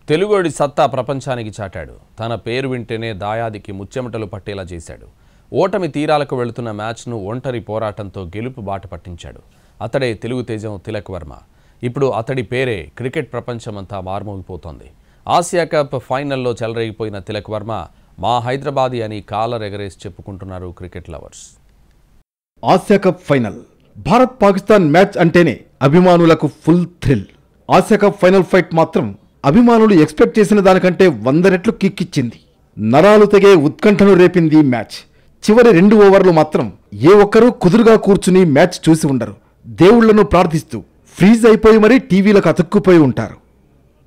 తెలుగోడి సత్తా ప్రపంచానికి చాటాడు. తన పేరు వింటేనే దాయాదికి ముచ్చెమటలు పట్టేలా చేశాడు. ఓటమి తీరాలకు వెళుతున్న మ్యాచ్ను ఒంటరి పోరాటంతో గెలుపు బాట పట్టించాడు. అతడే తెలుగు తేజం తిలక్ వర్మ. ఇప్పుడు అతడి పేరే క్రికెట్ ప్రపంచమంతా మార్మోగిపోతోంది. ఆసియా కప్ ఫైనల్లో చెలరేగిపోయిన తిలక్ వర్మ మా హైదరాబాదీ అని కాలర్ ఎగరేసి చెప్పుకుంటున్నారు cricket lovers. Asia cup final Bharat Pakistan match అంటేనే అభిమానులకు full thrill. Asia cup final fight మాత్రం అభిమానులు ఎక్స్పెక్ట్ చేసిన దానికంటే 100 రెట్లు కిక్కిచ్చింది. నరాలు తెగే ఉత్కంఠను రేపింది మ్యాచ్. చివరి 2 ఓవర్లు మాత్రం ఏ ఒక్కరూ కుదురుగా కూర్చుని మ్యాచ్ చూసి ఉండరు. దేవుళ్లను ప్రార్థిస్తూ ఫ్రీజ్ అయిపోయి మరీ టీవీలకు అతుక్కుపోయి ఉంటారు.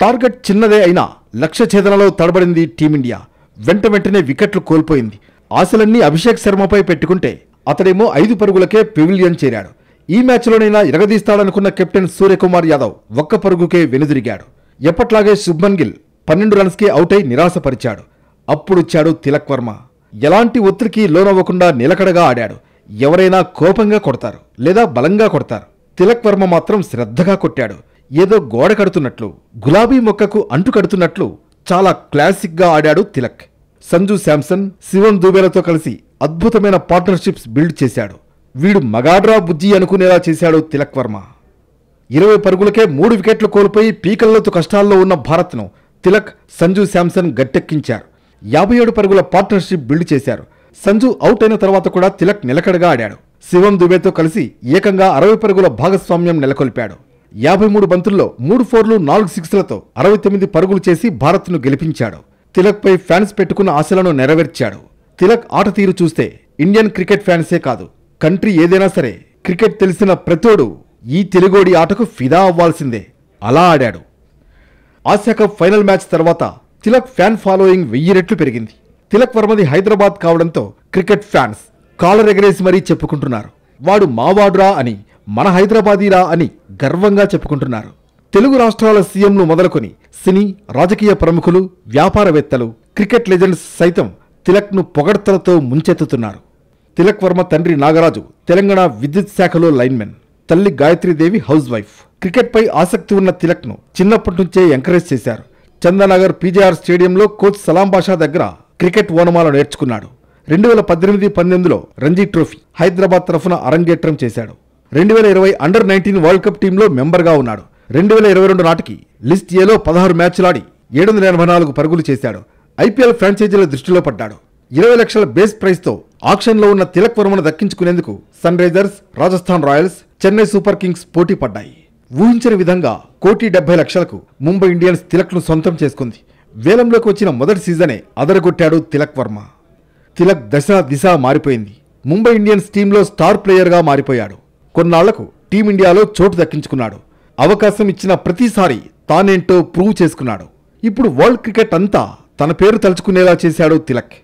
టార్గెట్ చిన్నదే అయినా లక్ష్య ఛేదనలో తడబడింది టీమిండియా. వెంటనే వికెట్లు కోల్పోయింది. ఆశలన్నీ అభిషేక్ శర్మపై పెట్టుకుంటే అతడేమో 5 పరుగులకే పెవిలియన్ చేరాడు. ఈ మ్యాచ్లోనైనా ఎరగదీస్తాడనుకున్న కెప్టెన్ సూర్యకుమార్ యాదవ్ 1 పరుగుకే వెనుదిరిగాడు. ఎప్పట్లాగే శుభ్మన్ గిల్ 12 రన్స్కే అవుట్ అయి నిరాశపరిచాడు. అప్పుడొచ్చాడు తిలక్ వర్మ. ఎలాంటి ఒత్తిడికి లోనవ్వకుండా నిలకడగా ఆడాడు. ఎవరైనా కోపంగా కొడతారు లేదా బలంగా కొడతారు. తిలక్ వర్మ మాత్రం శ్రద్ధగా కొట్టాడు. ఏదో గోడ కడుతున్నట్లు, గులాబీ మొక్కకు అంటు కడుతున్నట్లు చాలా క్లాసిక్గా ఆడాడు తిలక్. సంజు శాంసన్, శివం దూబేలతో కలిసి అద్భుతమైన పార్ట్నర్షిప్స్ బిల్డ్ చేశాడు. వీడు మగాడ్రా బుజ్జి అనుకునేలా చేశాడు తిలక్ వర్మ. 20 పరుగులకే 3 వికెట్లు కోల్పోయి పీకల్లోతు కష్టాల్లో ఉన్న భారత్ను తిలక్, సంజు శాంసన్ గట్టెక్కించారు. 57 పరుగుల పార్ట్నర్షిప్ బిల్డ్ చేశారు. సంజు అవుట్ అయిన తర్వాత కూడా తిలక్ నిలకడగా ఆడాడు. శివం దుబేతో కలిసి ఏకంగా 60 పరుగుల భాగస్వామ్యం నెలకొల్పాడు. 53 బంతుల్లో 3 4లు 4 6లతో 69 పరుగులు చేసి భారత్ను గెలిపించాడు. తిలక్పై ఫ్యాన్స్ పెట్టుకున్న ఆశలను నెరవేర్చాడు. తిలక్ ఆట తీరు చూస్తే ఇండియన్ క్రికెట్ ఫ్యాన్సే కాదు, కంట్రీ ఏదైనా సరే క్రికెట్ తెలిసిన ప్రతోడు ఈ తెలుగోడి ఆటకు ఫిదా అవ్వాల్సిందే. అలా ఆడాడు. ఆసియా కప్ ఫైనల్ మ్యాచ్ తర్వాత తిలక్ ఫ్యాన్ ఫాలోయింగ్ 1000 రెట్లు పెరిగింది. తిలక్ వర్మది హైదరాబాద్ కావడంతో క్రికెట్ ఫ్యాన్స్ కాలర్ ఎగరేసి మరీ చెప్పుకుంటున్నారు. వాడు మావాడురా అని, మన హైదరాబాదీరా అని గర్వంగా చెప్పుకుంటున్నారు. తెలుగు రాష్ట్రాల సీఎంలు మొదలుకొని సినీ, రాజకీయ ప్రముఖులు, వ్యాపారవేత్తలు, క్రికెట్ లెజెండ్స్ సైతం తిలక్ను పొగడ్తలతో ముంచెత్తుతున్నారు. తిలక్ వర్మ తండ్రి నాగరాజు తెలంగాణ విద్యుత్ శాఖలో లైన్మెన్, తల్లి గాయత్రీదేవి హౌస్ వైఫ్. క్రికెట్పై ఆసక్తి ఉన్న తిలక్ను చిన్నప్పటి నుంచే ఎంకరేజ్ చేశారు. చందానగర్ పీజేఆర్ స్టేడియంలో కోచ్ సలాం బాషా దగ్గర క్రికెట్ ఓనమాలు నేర్చుకున్నాడు. 2018-19లో రంజీ ట్రోఫీ హైదరాబాద్ తరఫున అరంగేట్రం చేశాడు. 2020 అండర్-19 వరల్డ్ కప్ టీంలో మెంబర్గా ఉన్నాడు. 2022 నాటికి లిస్ట్ ఏలో 16 మ్యాచ్లాడి 784 పరుగులు చేశాడు. ఐపీఎల్ ఫ్రాంచైజీల దృష్టిలో పడ్డాడు. 20 లక్షల బేస్ ప్రైస్తో ఆక్షన్లో ఉన్న తిలక్ వర్మను దక్కించుకునేందుకు Sunrisers, Rajasthan Royals, Chennai Super Kings పోటీ పడ్డాయి. ఊహించని విధంగా 1,70,00,000కు ముంబై ఇండియన్స్ తిలక్ను సొంతం చేసుకుంది. వేలంలోకి వచ్చిన మొదటి సీజనే అదరగొట్టాడు తిలక్ వర్మ. తిలక్ దశ దిశ మారిపోయింది. ముంబై ఇండియన్స్ టీంలో స్టార్ ప్లేయర్గా మారిపోయాడు. కొన్నాళ్లకు టీమిండియాలో చోటు దక్కించుకున్నాడు. అవకాశం ఇచ్చిన ప్రతిసారి తానేంటో ప్రూవ్ చేసుకున్నాడు. ఇప్పుడు వరల్డ్ క్రికెట్ అంతా తన పేరు తలుచుకునేలా చేశాడు తిలక్.